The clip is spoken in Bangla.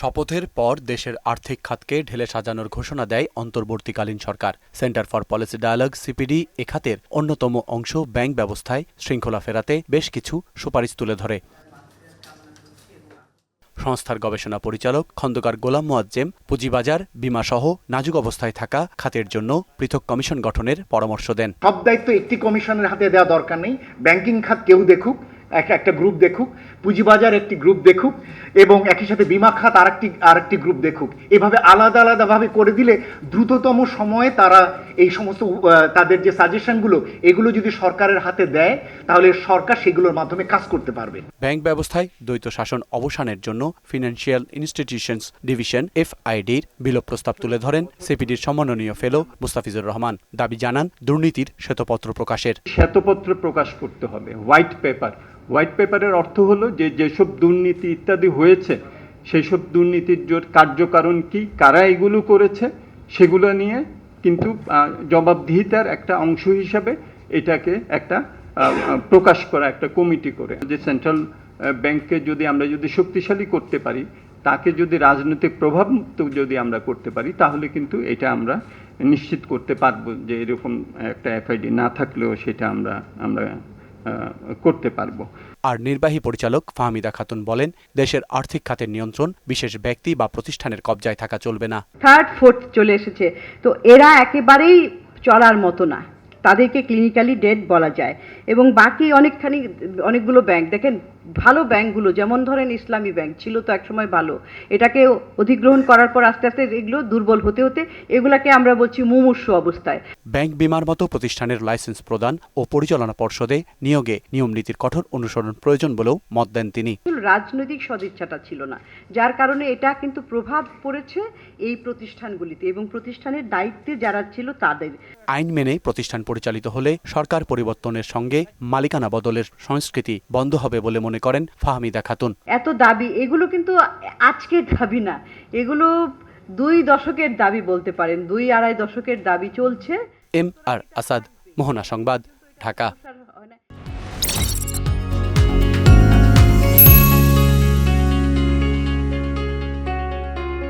শপথের পর দেশের আর্থিক খাতকে ঢেলে সাজানোর ঘোষণা দেয় অন্তর্বর্তীকালীন সরকার। Centre for policy dialogue CPD এ খাতের অন্যতম অংশ ব্যাংক ব্যবস্থায় শৃঙ্খলা ফেরাতে বেশ কিছু সুপারিশ তুলে ধরে। সংস্থার গবেষণা পরিচালক খন্দকার গোলাম মোয়াজ্জেম পুঁজিবাজার, বিমাসহ নাজুক অবস্থায় থাকা খাতের জন্য পৃথক কমিশন গঠনের পরামর্শ দেন। সব দায়িত্ব একটি কমিশনের হাতে দেওয়া দরকার নেই। ব্যাংকিং খাত কেউ দেখুক, একটা গ্রুপ দেখুক, পুঁজিবাজার একটি গ্রুপ দেখুক, এবং একই সাথে বিমা খাত আরেকটি গ্রুপ দেখুক। এভাবে আলাদা আলাদাভাবে করে দিলে দ্রুততম সময়ে তারা এই সমস্ত তাদের যে সাজেশনগুলো এগুলো যদি সরকারের হাতে দেয় তাহলে সরকার সেগুলোর মাধ্যমে কাজ করতে পারবে। ব্যাংক ব্যবস্থায় দ্বৈত শাসন অবসানের জন্য ফিনান্সিয়াল ইনস্টিটিউশনস ডিভিশন এফআইডির বিলোপ প্রস্তাব তুলে ধরেন সিপিডির সম্মাননীয় ফেলো মুস্তাফিজুর রহমান। দাবি জানান দুর্নীতির শ্বেতপত্র প্রকাশের। শ্বেতপত্র প্রকাশ করতে হবে, হোয়াইট পেপার। হোয়াইট পেপারের অর্থ হলো যেসব দুর্নীতি ইত্যাদি হয়েছে সেই সব দুর্নীতির কার্যকারণ কি, কারা এগুলো করেছে সেগুলো নিয়ে কিন্তু জবাবদিহিতার একটা অংশ হিসাবে এটাকে একটা প্রকাশ করা, একটা কমিটি করে। যে সেন্ট্রাল ব্যাংককে আমরা যদি শক্তিশালী করতে পারি, তাকে যদি রাজনৈতিক প্রভাবমুক্ত যদি আমরা করতে পারি, তাহলে কিন্তু এটা আমরা নিশ্চিত করতে পারবো যে এরকম একটা এফআইডি না থাকলেও সেটা আমরা করতে পারবো। আর নির্বাহী পরিচালক ফাহমিদা খাতুন বলেন, দেশের আর্থিক খাতের নিয়ন্ত্রণ বিশেষ ব্যক্তি বা প্রতিষ্ঠানের কবজায় থাকা চলবে না। থার্ড ফোর্থ চলে এসেছে, তো এরা একেবারেই চলার মতো না, তাদেরকে ক্লিনিক্যালি ডেড বলা যায়। এবং বাকি অনেকগুলো ব্যাংক দেখেন, ভালো ব্যাংকগুলো যেমন ধরেন ইসলামী ব্যাংক ছিল তো একসময় ভালো, এটাকে অধিগ্রহণ করার পর আস্তে আস্তে এগুলো দুর্বল হতে হতে এগুলাকে আমরা বলছি মুমূর্ষু অবস্থায়। ব্যাংক বিমার মতো প্রতিষ্ঠানের লাইসেন্স প্রদান ও পরিচালনা পর্ষদে নিয়োগে নিয়মনীতির কঠোর অনুসরণ প্রয়োজন বলেও মত দেন তিনি। রাজনৈতিক সদিচ্ছাটা ছিল না, যার কারণে এটা কিন্তু প্রভাব পড়েছে এই প্রতিষ্ঠানগুলিতে এবং প্রতিষ্ঠানের দায়িত্বে যারা ছিল তাদের। আইন মেনে প্রতিষ্ঠান পরিচালিত হলে সরকার পরিবর্তনের সঙ্গে মালিকানা বদলের সংস্কৃতি বন্ধ হবে বলে মনে করেন ফাহমিদা খাতুন। এত দাবি, এগুলো কিন্তু আজকের দাবি না, এগুলো 2 দশকের দাবি বলতে পারেন, 2-2.5 দশকের দাবি চলছে। আর আসাদ, মোহনা সংবাদ, ঢাকা।